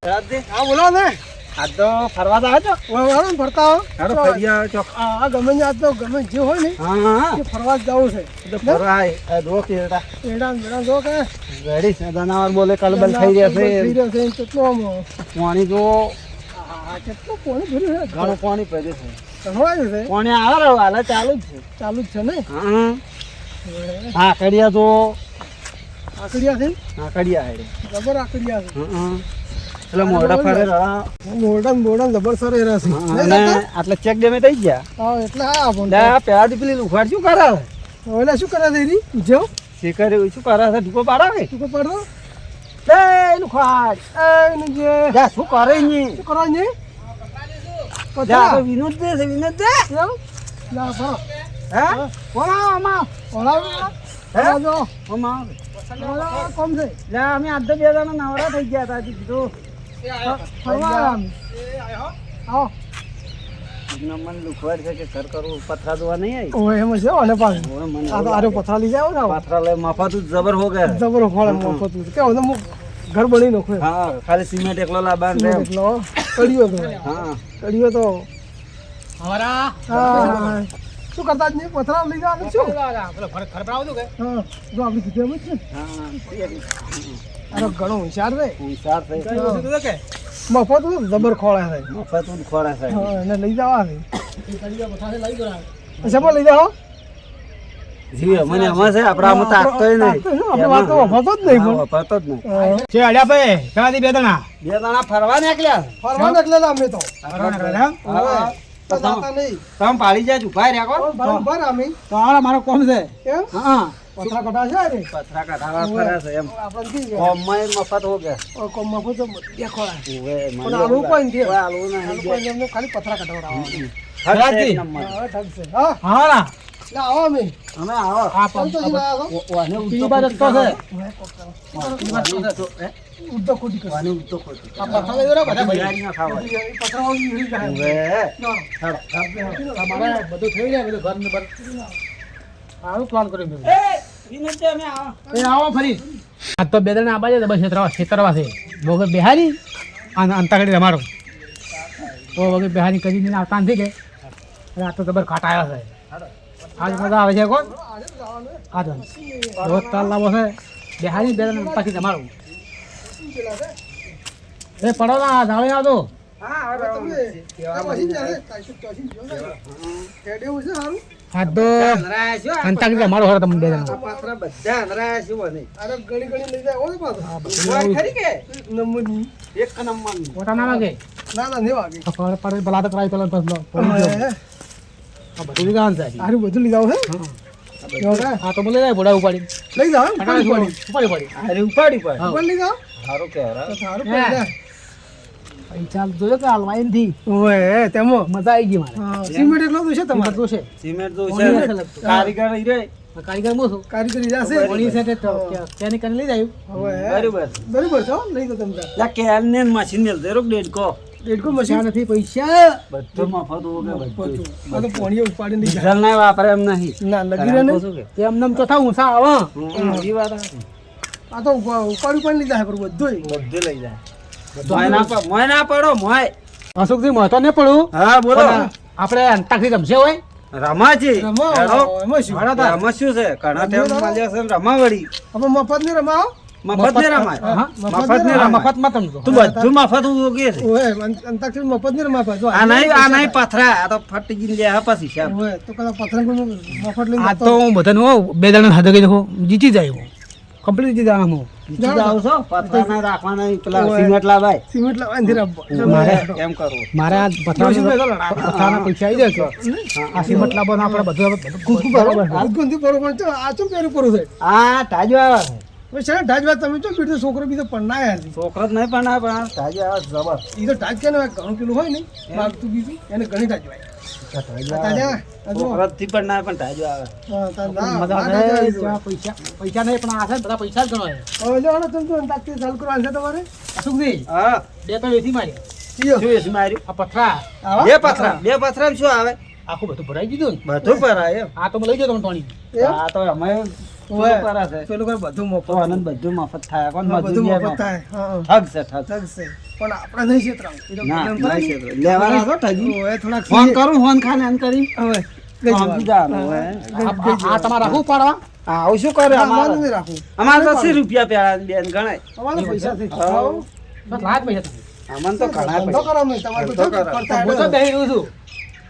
રાજજી હા બોલો ને. આજ તો ફરવા તો આવ્યો વાળો ને ફરતા હો. હારો ફરી આવ્યો છો. આ ગમે ને આજ તો ગમે જે હોય ને હા એ ફરવા જ જવું છે. તો ફરવા આ દો કેડા એડા મેડા જો કે રેડી છે જનાવર બોલે કલબલ થઈ રહ્યા થઈ છે રહ્યો છે કેટલો આમ પાણી જો કેટલું પાણી ભર્યું છે. ઘણું પાણી પડ્યું છે ઘણવાયું છે. પાણી આવે રહ્યું હાલે ચાલુ જ છે ચાલુ જ છે ને. હા કડિયા તો આકડિયા છે ને? કડિયા હે જબર આકડિયા છે. એટલે મોઢા ફરે રળા મોડન જબર સર એરા છે. અને આટલે ચેક ડેમે થઈ ગયા હા એટલે હા પણ લે પેલાથી પેલી લુખાડ શું કરે ઓલા શું કરે છે એની જો શેખર શું કરે છે ઢીકો પાડે તું કો પડો લે લુખાડ એનું જે જા શું કરે ની શું કરો ને જા પતા વિનોદ દે છે વિનોદ દે એમ લા ભરો હે ઓલા અમા ઓલા હે જો અમા ઓલા કોમ છે લે અમે આજ તો બે જણા નવરા થઈ ગયા હતા કીધું ફરવા આવો મન લુખવાડ છે કે ઘર કરવું પથરા જોવા નહીં આવી ઓય એમ છે અને પાછું ઓય મને આ તો આરે પથરા લઈ જાવ ને પથરા લઈ મફત જબર હો ગયા જબર ફળ મફત કે હવે હું ઘર બની નાખું હા ખાલી સિમેન્ટ એકલો લાબાન રે એટલો કડિયો તો હા કડિયો તો હમારા હા શું કરતા જ નહીં પથરા લઈ જવાનું શું પેલો ખરપરાવ દઉં કે હા જો આપણી કીધી એમ જ છે ને. હા અરે ઘણો હોશિયાર રે હુંસાર થઈ કે મફત તો જબર ખોળા છે મફત ઉન ખોરા છે હા એને લઈ જવા છે શેમાં લઈ જાઓ જી મને આમાં છે આપડા આમાં તો આખતોય નહીં આપણે વાત તો વફાતો જ નહીં પણ વફાતો જ નહીં છે અલ્યા ભાઈ કવાથી બે દણા બે દાણા ફરવા નીકળ્યા ફરવા નીકળેલા અમે તો હા તો જાતા નહીં તમે પાડી જાય ઉભા રહ્યા કો બરાબર અમે તો આ મારો કોમ છે એમ હા પથરા કટા છે રે પથરા કાઢાવા ફરે છે એમ આપણે કી ગયા કોમમાં મફત હો ગયા કોમ મફત તો બે ખોળા ઓવે પણ આલુ કોઈ નથી આલુ આલુ નહીં કોઈ એમને ખાલી પથરા કટાવડાવવા હરાજી હા ઠગ છે હા હા ના લા આવો અમે અમે આવો આ ચાલ તો જીવા આવો વાને પીલી બાજુ રસ્તો છે ઉડતો કુટી કર વાને ઉતો ખોટી આ પથરા લઈ જરા બધા બિહારી ના ખાવા પથરા વાળી નીકળી જાય ઓવે અમારે બધું થઈ જાય બધું ઘર ને બર સારું પ્લાન કર્યું મેં એ વિનોદ અમે આવો એ આવો ફરી આ તો બે દણા આબાજે બસ ખેતરવા છે વગર બિહારી અને અંતાકડી અમારો તો વગર બિહારી કરીને આવતા નથી કે આ તો જબર ખાટ આવ્યા છે આજ મજા આવે છે કોણ આ તો રોજ તાલ લાવો છે બિહારી બે દણા અંતાકી તમારું એ પડો ના જાળે આવતો હા તમે મશીન ચાલે કાઈશું ચોસી જો કેડેવું છે હારું આ તો નરાય છો અંતાકડી તમારો હર તમે બે દણા પાત્રા બધા નરાય છો બને અરે ઘણી ઘણી લઈ જાય ઓય પાછો વાત ખરી કે નંબરની એક નંબર ઓટા ના લાગે ના ના નહીં વાગે પર બલા તો કરાય પેલા બસ આ બધું ગાન છે હારું બધું લઈ જાવ હે આ તો બોલે જાય ભોડા ઉપાડી લઈ જાવ ઉપાડી પડી ઉપાડી અરે ઉપાડી પર ઉપર લઈ જાવ સારું કહેવાય સારું પડી પૈસા જોયો કે હલવાઈ નથી ઓય તેમાં મજા આવી ગઈ મારે સિમેન્ટ એટલો તો છે તમારે બધું છે સિમેન્ટ તો કોની છે નથી લગતું. કારીગર ઈ રે કારીગર મો છું કારીગરી જાશે કોની સાથે તો ત્યાંની કરીને લઈ જાય હવે બરોબર બરોબર છો લઈ જાવ તમે લા કેન ને મશીન ને દેરો ડેડકો ડેડકો પૈસા મશીન નથી પૈસા બધું મફત હો કે બધું આ તો પોણીએ ઉપાડી નહીં જાય ડીઝલ ના વાપરે એમ નહીં ના લગી રહે ને શું કે એમ ચોથા ઊંચા આવે એ વાત આ તો ઉપાડી પણ લઈ જાય પર બધું બધું લઈ જાય મોય ના પડો મોય અશોકજી મહત્વ ને પડું હા બોલો પણ આપણે અંતાક્ષરી રમશે હોય રમાજી રમો હેડો. એમાં શું રમા શું છે ઘણા ટાઈમ મળ્યા છે ને રમાવડી આપણે મફત ને રમાવો મફત ને રમાય હા, મફત ને રમાય મફતમાં તમને તું બધું મફત ઉગે છે ઓય અંતાક્ષરી મફત ને રમાવા જો આ નહીં પથરા આ તો ફટી ગઈ લે પછી સાહેબ ઓય તો કદા પથરા કોઈ મફત લઈને આ તો હું બધાને બે જણા હાથે ગઈ દેખો જીતી જાય હું કમ્પ્લીટ જીતી જાય હું બીજું આવું છો પથરા ના રાખવાના પેલા ઓય. સિમેન્ટ લાવાય સિમેન્ટ લાવવાની ધીરા મારે એમ કરવું મારે આ પથરાના પૈસા આવી જાય છે આ સિમેન્ટ લાવવાનો આપણે બધું બરોબર છે. ગુંદી બરોબર છે આ ચમ પેરું પરું છે આ તાજો આવે છે હવે છે ને ઢાજવા તમે ચમ બીજો છોકરો બીજો પણ ના યાર છોકરો જ નહીં પણ આ પણ આ તાજો આવે છે જબર ઈ તો ઢાજ કે ને ઘણું પેલું હોય ને માગતું બીજું એને ઘણી ઢાજવાય તાજા આ જો છોકરો થી પણ ના પણ તાજો આવે હા, ના, મજા ના, આવે ના, જ્યાં પૈસા નહીં પણ આ છે ને બધા પૈસા જ ગણો હવે જો ને તમે તો અંતાક્ષરી ચાલુ કરવા છે તમારે અશુકજી હા બે તો એથી મારી ઈયો. શું એસી માર્યું આ પથરા આવા? બે પથરા શું આવે આખું બધું ભરાઈ દીધું ને બધું પરાય એમ આ તો મેં લઈ જાઉં તમે ટોણી એમ? આ તો અમે ઓય, કરે છે પેલું કોઈ બધું મફત. તો આનંદ બધું મફત થાય કોણ હા, બધું મજૂરી મફત થાય. હા, ઠગ છે ઠગ ઠગ છે. પણ આપણે નહીં છેતરાવું. એ તો ના ગમે એમ નહીં થાય. છેતરો. લેવાના છો ઠગી ઓય, થોડાક ફોન કરું ફોન ખાને એમ કરી હવે ગઈ સમજી જવાનું. જવાનું હોય. આ તમારે રાખવું પાડવા હા, આવું શું કરે ના, અમારે અમારે નથી રાખવું. અમારે તો 80 રૂપિયા પેલા બેન ગણાય અમારે પૈસાથી. હા. બસ લાજ પૈસા તમે. અમને તો ઘણા ધંધો કરો અમે. તમારે તો ધંધો કરો. કરતા હું તો હેડો. બેહી રહ્યો છું.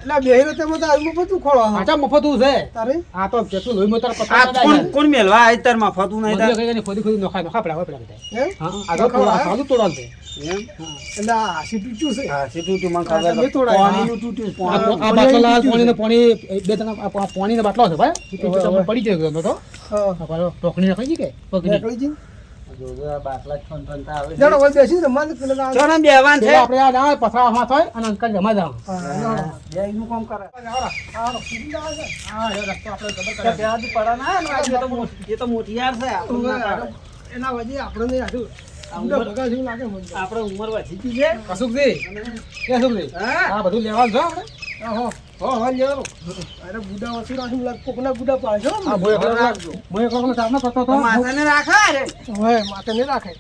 એટલે બેહીને તેમાં તો આલમું બધું ખોળવાનું. આચા મફતું છે તારે આ તો કેટલું લોહી મોતર પત્તા આ કોણ મેલવા આય તાર મફતું નહીં તાર ખોદી નોખા પડ્યા હોય પડ્યા બધા. એમ? હા આગળ તોડવાનું છે. એમ એટલે આ સીટું ચૂસે. હા સીધું તું મને હા, ખબર તમે તોડાય. પાણીનું તૂટ્યું પાણી. આ બાટલો લાલ પાણી બે ત્રણ પાણીનો બાટલો છે ભાઈ પડી જાય તો હા. ટોકણી નાખી કે પકડી નીકળી જઈએ. જોજો આ બાટલા જ ફનફનતા આવે છે. જાણો, હવે બેસી રમવાનું પેલા આ- ચો ને બેહવાન છે આપણે આ ના પથરામાં થાય અને અંકલ જમા જાવ હા, જાણો. બેયનું કામ કરે હાલો, સીધી જાઓ છે. હા એ રસ્તો આપણે ખબર તો ત્યાં જ પડે ના ને આ એ તો મોટિયાર છે આપણને ના પાડે. એના વજે આપણે નહીં હાથું. ઊંધા ભગા જેવું લાગે મને તો. આપણે ઉંમર વધી ગઈ છે કસુકજી કે સુકજી હા આ બધું લેવાનું છે આપણે આહો. હો, લેવાનો. અરે બુડા ઓછું રાખી લાગે. કોકના બુડા પાડે છે હો. આ હું એકલો ચારનો કરતો હતો તો માથાને રાખા રે હવે માથે નહીં રાખે.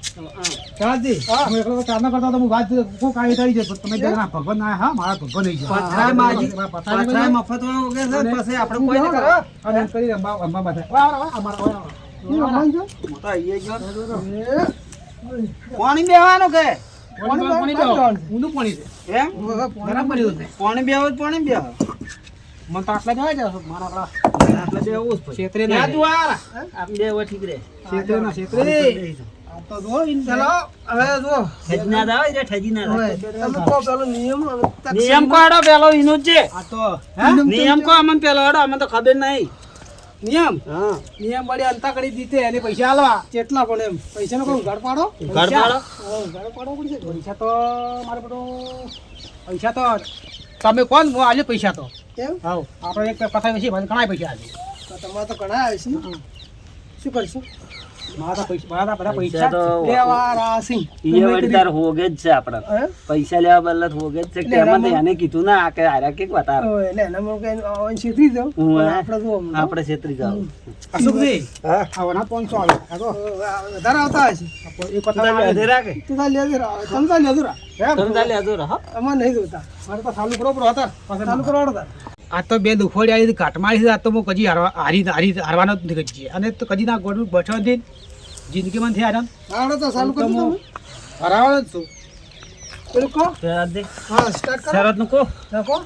ચાલજી હા. હું એકલો ચારનો કરતો હતો હું વાત કોઈ કાઈ થઈ જાય તમે જરા ભગવાન ના હા મારા ભગવાન નહીં જાય પથરાય માજી પથરાય મફતમાં ઉગે છે પછી આપણે કોઈ નહીં કરે અને એમ કરી રંબા રંબા બધા વાહ અમારા ઈ રમવાનું છે? હું તો આઈએ ગયો એ, પાણી બેવાનું કે પાણી પાણી પાણી પાણી ઊંધું પાણી છે એમ હવે પાણી બરાબર એવું છે પાણી બેહો જ પાણી બેહો મને તો આટલા જવા જાય મારા આપણા એટલે બેવું જ પડે ક્ષેત્રે ત્યાં તું ના આ આપણે બે ઠીક રે ક્ષેત્રે ના ક્ષેત્રે આ તો જો ઈન પેલા હવે જો ઠજી ના દાવ એટલે ઠજી ના હવે દાવ તમે કહો પેલો નિયમ અને તક નિયમ કોડો પેલો ઈનો જ છે આ તો નિયમ કો અમને પેલો હડો અમને તો ખબર નહીં નિયમ હા નિયમ વળી અંતાકડી દીતે એને પૈસા આલવા કેટલા પણ એમ પૈસાનો કોઈ ઉઘાડ પાડો ઘર પાડો ઘરે પાડવો પડશે પૈસા તો મારે બધું પૈસા તો તમે કોણ હું આજે પૈસા તો એમ હા આપણે એક કથા વિશે મને ઘણા પૈસા આજે તો તમારે તો ઘણા આવે છે શું કરશું મારા તો પૈસા મારા બધા પૈસા પૈસા તો લેવા રાસી ઈએ વળી તાર હોગે જ છે આપણે હે પૈસા લેવા બદલે હોગે જ છે કે એમાં તો એને કીધું ના કે આર્યા કે બતાવ ઓય લે ને મને કઈ આવન સીધી દો હું આપણે જો આપણે છેતરી જાવ અશુભજી હા આવના 500 આવે આ તો વધારે આવતા હશે એક કથા લે રાખે તું તાર લેજે રાવ તમે તાર લેજો રા તમે તાલે આજો રહો અમાર નહીં જોતા મારે તો ચાલુ કરો બરો હતા ચાલુ કરવાડો તાર આ તો બે દુખોડી આવી કાટમાળી છે આ તો હું કજી હારવાનો જ નથી કજી અને તો કજી ના ગોળ બચવા દે જિંદગીમાં થી આરામ આવડો તો ચાલુ કરી દો તમે હરાવાનો જ છું પેલું કહો શરત દે હા સ્ટાર્ટ કરો શરત નું કો નાખો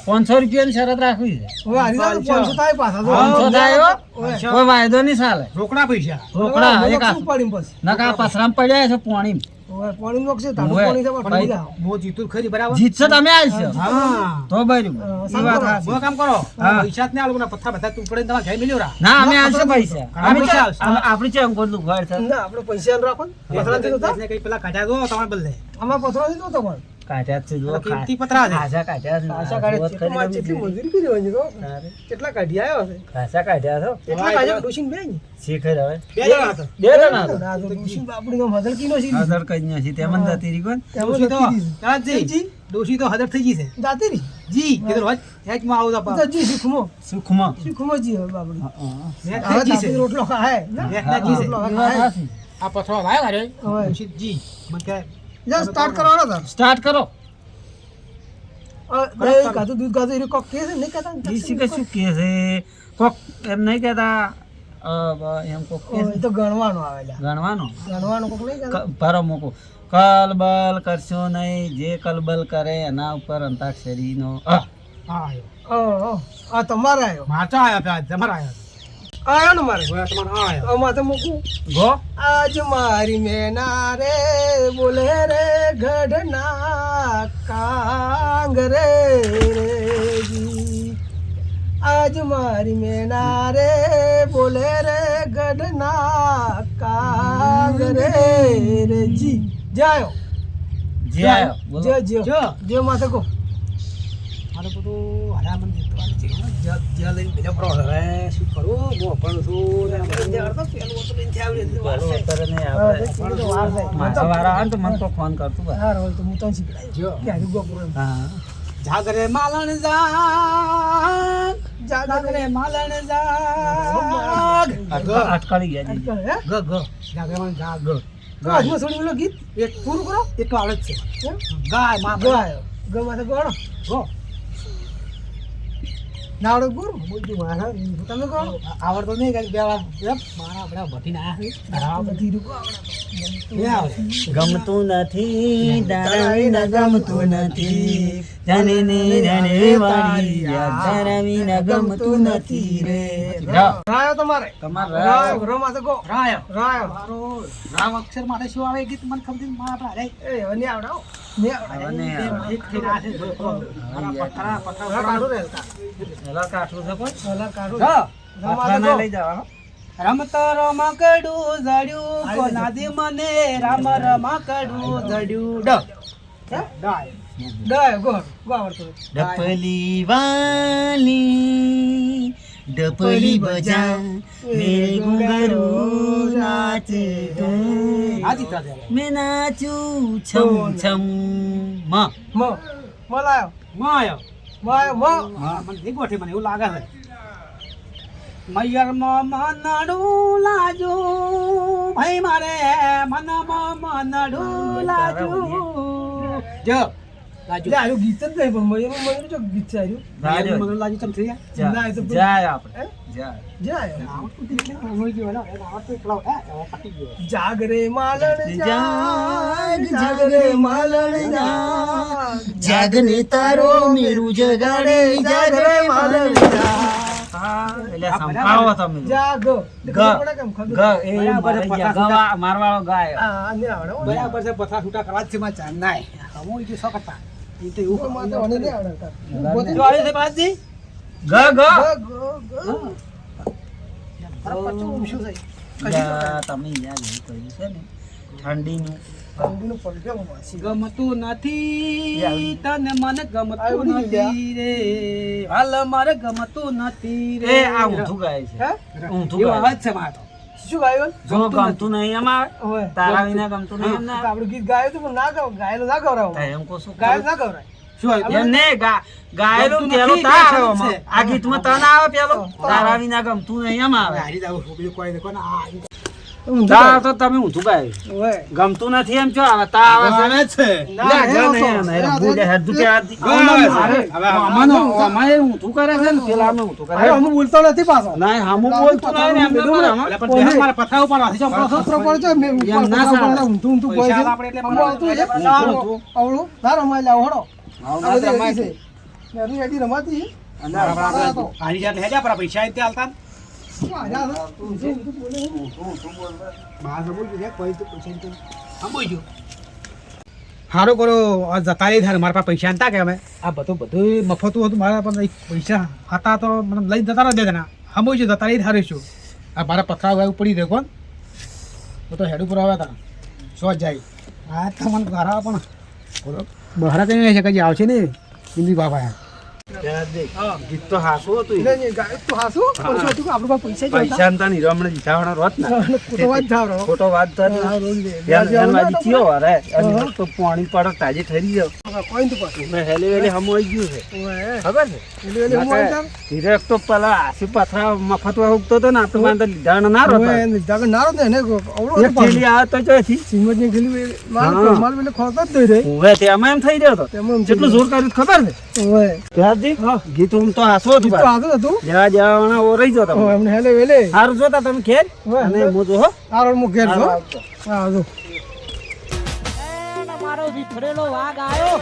500 રૂપિયાની શરત રાખવી છે હવે હારી જાવ 500 થાય પાછા જો 500 થાય ઓય. કોઈ વાયદો નહીં ચાલે રોકડા પૈસા રોકડા એક શું પડી પછી નકા પસરામ પડ્યા છે પાણી ઓય પાણી નોખશે તારું ઓય. પાણી જવા પડી જાવ હું જીતું ખરી બરાબર જીતશે તમે આવશો હા તો બર્યું સારું વાત કરો. હાચી. બહુ કામ કરો હા. પૈસા જ ને આ લોકોના પથ્થા બધા તું પડે તમારે ઘરે મિલ્યો રા ના અમે આવશે પૈસા ઘણા અમે પૈસા ચા- અમે- આપણી છે અંકોર નું ઘર છે ના આપણે પૈસા રાખો ને પથરાથી તો ને કઈ પેલા કાઢ્યા દો તમારે બદલે આમાં પથરાથી તો તમારે કાઢ્યા જ છે જો કિંમતી પતરા છે ખાસા કાઢ્યા છે. આશા કાઢે જોત કરી કેટલી તમે મજૂરી કરી હોય તો તારે. કેટલા કાઢી આવ્યો છે ખાસા કાઢ્યા છો કેટલા કાઢ્યા ડોશીને બે ને શીખર હવે બે જણા હતા બે જણા હતા. આ તો ડોશીને બાપડી નો મદલ કીનો છે આદર કઈ નથી તેમ જ જતી રહી કોણ ડોશી તો એમાં ચાલજી ડોશી તો હદર થઈ ગઈ છે જાતી રહી જી કીધું હોજ હેજ માં આવું તો તા જી સુખમો સુખમાં સુખમો જી હવે બાપડી મેં હવે જી છે તાપી રોટલો ખાય ના મેં ના જી છે રોટલો એ વાત ખાય સાચી. આ પથરો લાયો ગારે હવે. ડોશી જી મને કહે જા સ્ટાર્ટ કરવાનો તાર સ્ટાર્ટ કરો દહીં કાધું દૂધ કાધું એ કોક કે છે નહીં કહેતા ને? ઈ શીખે શું કે છે કોક એમ નહીં કહેતા એમ કોક કે ઓ, છે એ તો ગણવાનો આવેલા ગણવાનો ગણવાનો કોક નહીં કહેતા ભારો મૂકો કલબલ કરશો નહીં જે કલબલ કરે એના ઉપર અંતાક્ષરીનો હા આયો આ તમારે આવ્યો માચા આયા પે આજ તમારા આયા આવ્યો ને મારે હવે તમારા આ આયા આ માથે મૂકું ગો આજ મારી મેના રે બોલે રે ગઢના કાંગ રે જી આજ મારી મેના રે બોલે રે ગઢના કાંગ રે જી જાયો જે આયો બોલો. જે જે જો. જે માથે કો મારે બધું હરામન જીતવાનું છે જ્યાં લઈને બીજા પ્રો હવે શું કરું હું પણ છું ને પેલું હતું બોલો, અત્યારે નહીં હા, આપણે. એ તો વાર થાય. મારા વાળા આવે ને તો મને તો ફોન કરતું ભાઈ. હા રોલ તો હું તને શીખડાવી જો. કે હારું ગોપુર એમ. હા જાગરે માલણ જાગ જા જાગરે માલણ જાગ અટકાળી ગયા જી. હે? જાગરે માલણ જાગ તો આજમાં છોડી પેલું ગીત એક પૂરું કરો એટલો આવડે જ છે એમ? ગાય માં ગાયો ગમાં તો ગોળો ગો નાવડો પૂરું બોલતી મારા તમે કહો આવડતો નહીં કે બે વાર મારા આપણા ભટીને આયા બધી રૂકો છે આવડે ગમતું નથી તારા વિના ગમતું નથી જાને ને જાને વાળી યાદ તારા વિના ગમતું નથી રે રાયો તમારે તમારે રાયો રમા તો ગો રાયો રાયો મારો રામ અક્ષર માટે શું આવે ગીત મને ખબર નથી મારા આપણા એ હવે નહીં આવડાવો નહીં આવડે અને એક થઈને આ છે મારા પથરા હવે કાઢું રે એલા કાઠું છે કોઈ કલર કાઢું જો રમા પાછા તો ના ગો લઈ જાવ રમતો રમકડું જડ્યું કોનાથી મને રામ રમકડું જડ્યું ડાય ગાયો ગો ગો આવડતો ડપલી વાલી ડપલી બજા મેરે ઘુંઘरू નાચ આજી તા દે મેં નાચું છમ છમ માં લાયો માયો માયો હા મને એક ગોઠે મને એવું લાગે છે મૈયરમાં મનડું લાજો ભાઈ મારે મનમાં મનડું લાજો જો લાજો લે આયું ગીત જ નહીં પણ મને જો ગીત છે આયું રાજો મનડું લાજો ચમ થઈ જા- ના, એ તો જાય આપણે જાય જાય ગયા જાગ રે માલણ જાગ, જાગ રે માલણ જાગ જાગને તારો મેરું જગાડે જાગ રે માલણ હા એટલે સંભાળો તમે જાગ ગ ગ એ બરાબર છે, મારે ગવા મારવાળો ગાય આ ને આવડે હો. બરાબર છે પથરા છૂટા કરવા જ છે માં ચાંદ નાય હમો ઈ જો શકતા ઈ તો એવું માથે મને નહીં આવડે જો આવી છે બાજી ગ ગ જા, તમે યાર એવું કર્યું છે ને ઠંડીનું ગમતું નથી તને મને ગમતું આવડી નથી રે હાલ મારે ગમતું નથી રે એ આ ઊંધું ગાય છે ઊંધું એવું ગાય અવાજ છે મારો શું ગાયું જો ગમતું નહીં એમાં ઓય તારા વિના ગમતું નહીં એમ ના આપણું ગીત ગાયું હતું પણ ના ગાવ ગાયેલું ના ગવરાવ તારે એમ કહું છું ગાયેલું ના ગવરાય શું આવ્યું એમ ને ગાયેલું ગમતું પેલું નથી, તાર બે આવે શબ્દ આમાં. છે. આ ગીતમાં તને આવે પેલું તારા વિના ગમતું નહીં એમ આવે હારી જાવ બીજું કોઈ નહીં કોને આ તાર તો તમે ઊંધું ગાયું ઓય ગમતું નથી એમ છો આવે તા આવે છે આવે છે ના, લે, હે જા તો. નહીં, નહીં, ભૂલ છે, હેડું કે આથી. હવે અરે, આમાં એ ઊંધું કરે છે ને પેલા અમે ઊંધું કરે અરે અમે બોલતો નથી પાછો નહીં હમું બોલતું નહીં ને એમને કરે આમાં. એટલે પણ બે મારા પથરા ઉપર વાસી જાવ પથરો પર છે મેં ઉપર એમ ના પથરા પર ચાલે. ઊંધું ઊંધું બોલે છે પૈસા આપણે એટલે આમાં આવતું છે ઊંધું. આવડું તાર રમાય લાવ હડો આવું આ ના બધી રમાય એડી છે એડી એડી રમાતી છે. અને આ તો. હારી જાત હેજા પર પૈસા આઈ તે આલતા શું આજા છે? ઊંધું ઊંધું બોલે છે. બહાર બોલ કે કોઈ તો પૈસા તો આમ બોલજો હારો કરો આ જતા રહી થાય મારા પાસે પૈસા નતા કે અમે આ બધું મફતું હતું મારા પાસે પૈસા હતા તો મને લઈ જતા રહે દેના હમ જો જતા રહી થારે છું આ મારા પથરા વાય પડી દે કોણ તો હેડ ઉપર આવ્યા હતા સો જાય આ તો મને ઘરા પણ બહાર કઈ છે કઈ આવશે ને હિન્દી બાબા ગીત તો હાસું હતું નહીં, નહીં, ગાય તો હાસું પણ શું હતું કે આપણા પાસે પૈસા જ હતા. પૈસા નતા ની રમણે જીતાવાના રોત ને ખોટો વાત જાવ રહો. ખોટો વાત તો જ હા, ના. રોજ લે. એમ- વ્યાજ એમ આવવાનું આજે હતું થયો અરે અને હા. તો પાણી પડે તાજી થઈ ગયો કોઈ નહીં પાછું. મેં હેલી વેલી હમોઈ ગયું છે ઓય, ખબર છે એલી એલી હું આવી જાઉં. ધીરેક તો પેલા આસી પથરા મફત ઉગતો હતો ને આપણે માં લીધા ના રોતા ઓય, એને જાગે નારો ને એને અવળો એક હતો પાછો. થેલી આવે તો જોઈથી સિંગવટની થેલી માલ હા. માલ પેલે ખોલતો જ નહીં રે. હવે તેમાં એમ થઈ રહ્યો હતો તેમાં એમ થઈ જેટલું જોર કર્યું ખબર છે ઓય, ત્યારથી ગીત હું તો હાસો હતું ગીત તો હાથું જ હતું. જવા જવાના ઓ રહી જતો ઓય, એમને હેલે વેલે. સારું જોતા તમે ખેર ઓય, અને હું જો હો હારો હું ઘેર છું. આવજો. હા, જો. મારો વિખરેલો વાઘ આવ્યો